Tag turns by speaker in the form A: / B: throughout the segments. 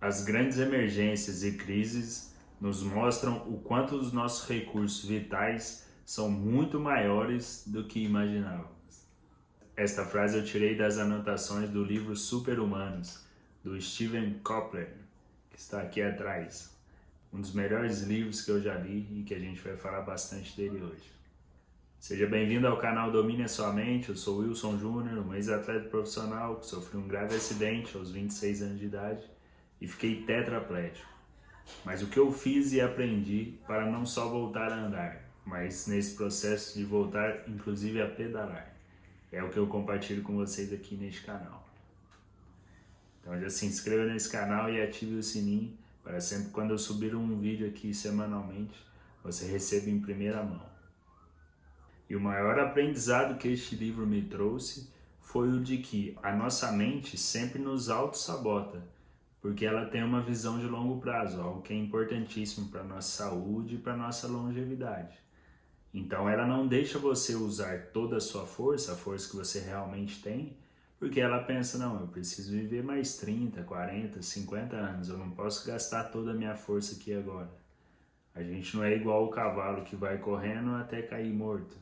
A: As grandes emergências e crises nos mostram o quanto os nossos recursos vitais são muito maiores do que imaginávamos. Esta frase eu tirei das anotações do livro Super-Humanos, do Steven Kotler, que está aqui atrás. Um dos melhores livros que eu já li e que a gente vai falar bastante dele hoje. Seja bem-vindo ao canal Domine a Sua Mente. Eu sou Wilson Júnior, um ex-atleta profissional que sofreu um grave acidente aos 26 anos de idade e fiquei tetraplégico. Mas o que eu fiz e aprendi para não só voltar a andar, mas nesse processo de voltar inclusive a pedalar, é o que eu compartilho com vocês aqui neste canal. Então já se inscreva nesse canal e ative o sininho para sempre quando eu subir um vídeo aqui semanalmente, você receba em primeira mão. E o maior aprendizado que este livro me trouxe foi o de que a nossa mente sempre nos auto-sabota, porque ela tem uma visão de longo prazo, algo que é importantíssimo para a nossa saúde e para a nossa longevidade. Então ela não deixa você usar toda a sua força, a força que você realmente tem, porque ela pensa, não, eu preciso viver mais 30, 40, 50 anos, eu não posso gastar toda a minha força aqui agora. A gente não é igual o cavalo que vai correndo até cair morto,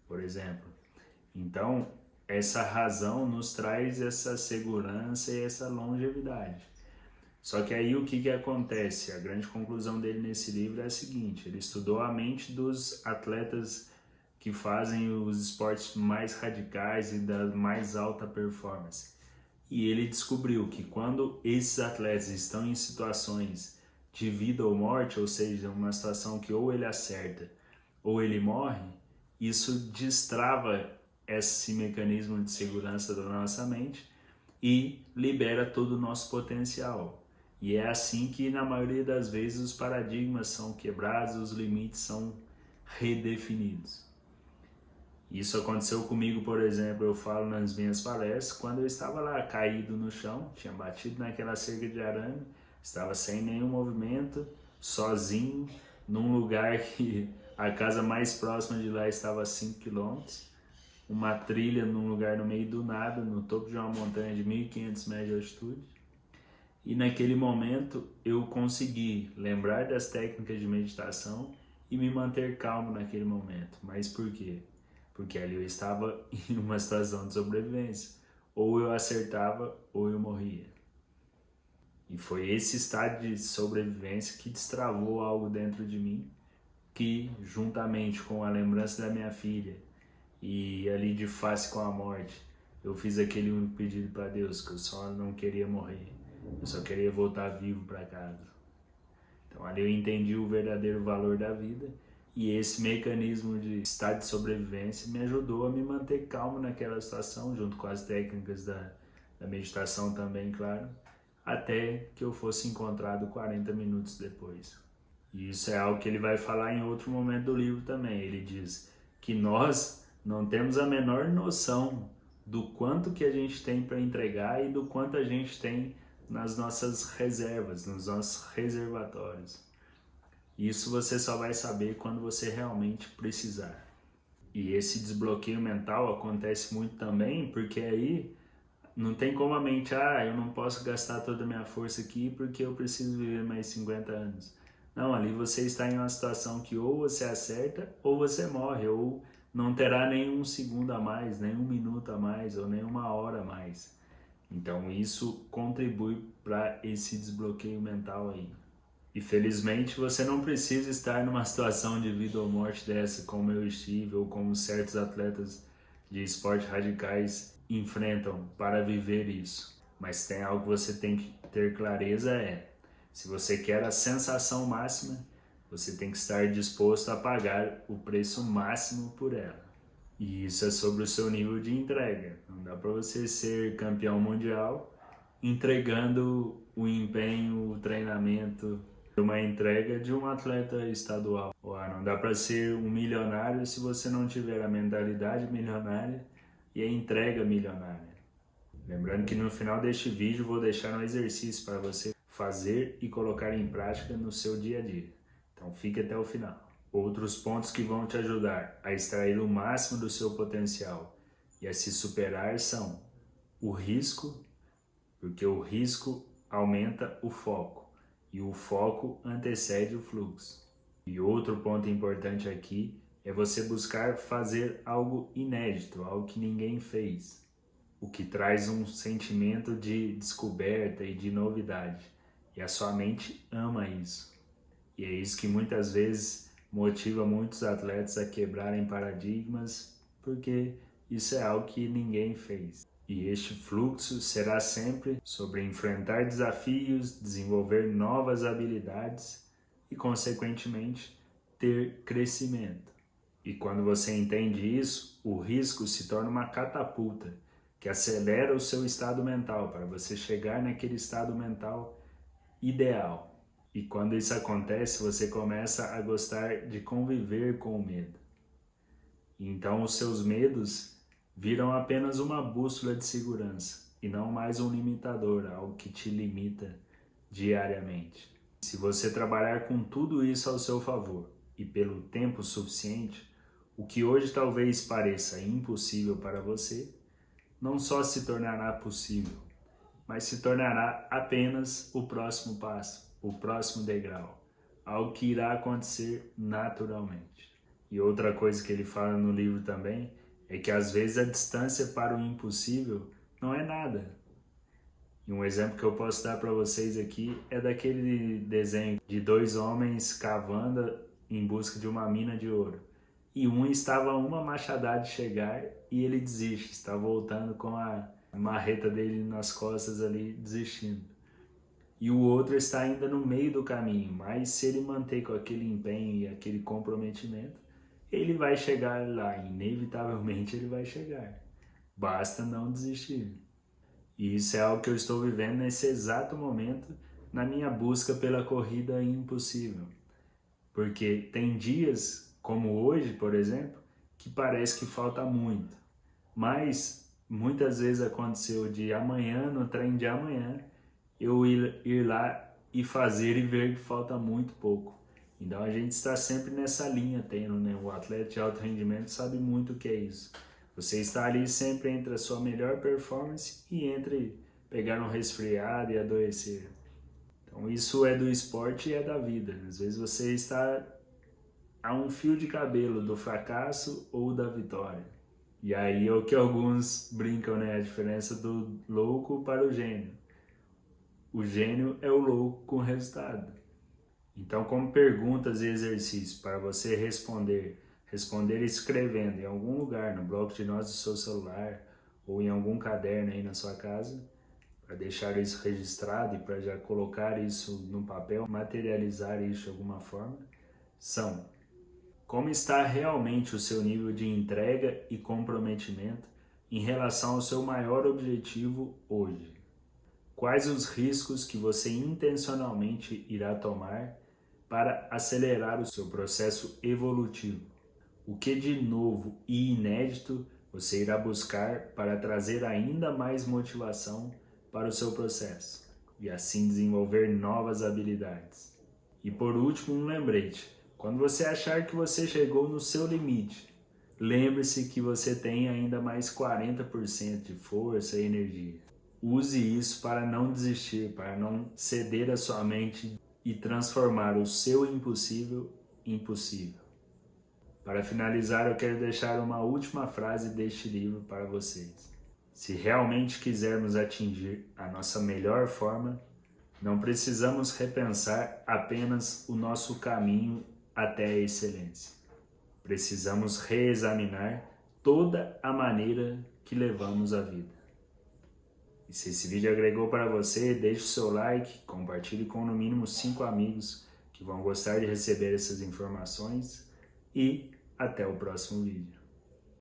A: por exemplo. Então, essa razão nos traz essa segurança e essa longevidade. Só que aí o que acontece? A grande conclusão dele nesse livro é a seguinte: ele estudou a mente dos atletas que fazem os esportes mais radicais e da mais alta performance. E ele descobriu que quando esses atletas estão em situações de vida ou morte, ou seja, uma situação que ou ele acerta ou ele morre, isso destrava esse mecanismo de segurança da nossa mente e libera todo o nosso potencial. E é assim que, na maioria das vezes, os paradigmas são quebrados, os limites são redefinidos. Isso aconteceu comigo, por exemplo, eu falo nas minhas palestras, quando eu estava lá caído no chão, tinha batido naquela cerca de arame, estava sem nenhum movimento, sozinho, num lugar que a casa mais próxima de lá estava a 5 quilômetros, uma trilha num lugar no meio do nada, no topo de uma montanha de 1.500 metros de altitude. E naquele momento eu consegui lembrar das técnicas de meditação e me manter calmo naquele momento. Mas por quê? Porque ali eu estava em uma situação de sobrevivência. Ou eu acertava ou eu morria. E foi esse estado de sobrevivência que destravou algo dentro de mim, que juntamente com a lembrança da minha filha e ali de face com a morte, eu fiz aquele único pedido para Deus, que eu só não queria morrer. Eu só queria voltar vivo para casa. Então ali eu entendi o verdadeiro valor da vida e esse mecanismo de estado de sobrevivência me ajudou a me manter calmo naquela situação, junto com as técnicas da meditação também, claro, até que eu fosse encontrado 40 minutos depois. E isso é algo que ele vai falar em outro momento do livro também. Ele diz que nós não temos a menor noção do quanto que a gente tem para entregar e do quanto a gente tem nas nossas reservas, nos nossos reservatórios. Isso você só vai saber quando você realmente precisar. E esse desbloqueio mental acontece muito também porque aí não tem como a mente, eu não posso gastar toda a minha força aqui porque eu preciso viver mais 50 anos. Não, ali você está em uma situação que ou você acerta ou você morre, ou não terá nenhum segundo a mais, nenhum minuto a mais, ou nenhuma hora a mais. Então isso contribui para esse desbloqueio mental aí. E felizmente você não precisa estar numa situação de vida ou morte dessa como eu estive ou como certos atletas de esportes radicais enfrentam para viver isso. Mas tem algo que você tem que ter clareza se você quer a sensação máxima, você tem que estar disposto a pagar o preço máximo por ela. E isso é sobre o seu nível de entrega. Não dá para você ser campeão mundial entregando o empenho, o treinamento, uma entrega de um atleta estadual. Não dá para ser um milionário se você não tiver a mentalidade milionária e a entrega milionária. Lembrando que no final deste vídeo vou deixar um exercício para você fazer e colocar em prática no seu dia a dia. Então fique até o final. Outros pontos que vão te ajudar a extrair o máximo do seu potencial e a se superar são o risco, porque o risco aumenta o foco, e o foco antecede o fluxo. E outro ponto importante aqui é você buscar fazer algo inédito, algo que ninguém fez, o que traz um sentimento de descoberta e de novidade. E a sua mente ama isso. E é isso que muitas vezes motiva muitos atletas a quebrarem paradigmas, porque isso é algo que ninguém fez. E este fluxo será sempre sobre enfrentar desafios, desenvolver novas habilidades e, consequentemente, ter crescimento. E quando você entende isso, o risco se torna uma catapulta que acelera o seu estado mental para você chegar naquele estado mental ideal. E quando isso acontece, você começa a gostar de conviver com o medo. Então os seus medos viram apenas uma bússola de segurança e não mais um limitador, algo que te limita diariamente. Se você trabalhar com tudo isso ao seu favor e pelo tempo suficiente, o que hoje talvez pareça impossível para você, não só se tornará possível, mas se tornará apenas o próximo passo, o próximo degrau, algo que irá acontecer naturalmente. E outra coisa que ele fala no livro também é que às vezes a distância para o impossível não é nada. E um exemplo que eu posso dar para vocês aqui é daquele desenho de dois homens cavando em busca de uma mina de ouro. E um estava a uma machadada de chegar e ele desiste, está voltando com a marreta dele nas costas ali, desistindo. E o outro está ainda no meio do caminho, mas se ele manter com aquele empenho e aquele comprometimento, ele vai chegar lá, inevitavelmente ele vai chegar. Basta não desistir. E isso é algo que eu estou vivendo nesse exato momento na minha busca pela corrida impossível. Porque tem dias, como hoje, por exemplo, que parece que falta muito. Mas muitas vezes aconteceu de amanhã, no treino de amanhã, eu ir lá e fazer e ver que falta muito pouco. Então a gente está sempre nessa linha tendo, né? O atleta de alto rendimento sabe muito o que é isso. Você está ali sempre entre a sua melhor performance e entre pegar um resfriado e adoecer. Então isso é do esporte e é da vida. Às vezes você está a um fio de cabelo do fracasso ou da vitória. E aí é o que alguns brincam, né? A diferença do louco para o gênio. O gênio é o louco com resultado. Então, como perguntas e exercícios para você responder escrevendo em algum lugar, no bloco de notas do seu celular ou em algum caderno aí na sua casa, para deixar isso registrado e para já colocar isso no papel, materializar isso de alguma forma, são: como está realmente o seu nível de entrega e comprometimento em relação ao seu maior objetivo hoje? Quais os riscos que você intencionalmente irá tomar para acelerar o seu processo evolutivo? O que de novo e inédito você irá buscar para trazer ainda mais motivação para o seu processo e assim desenvolver novas habilidades? E por último, um lembrete: quando você achar que você chegou no seu limite, lembre-se que você tem ainda mais 40% de força e energia. Use isso para não desistir, para não ceder a sua mente e transformar o seu impossível em possível. Para finalizar, eu quero deixar uma última frase deste livro para vocês. Se realmente quisermos atingir a nossa melhor forma, não precisamos repensar apenas o nosso caminho até a excelência. Precisamos reexaminar toda a maneira que levamos a vida. E se esse vídeo agregou para você, deixe o seu like, compartilhe com no mínimo 5 amigos que vão gostar de receber essas informações e até o próximo vídeo.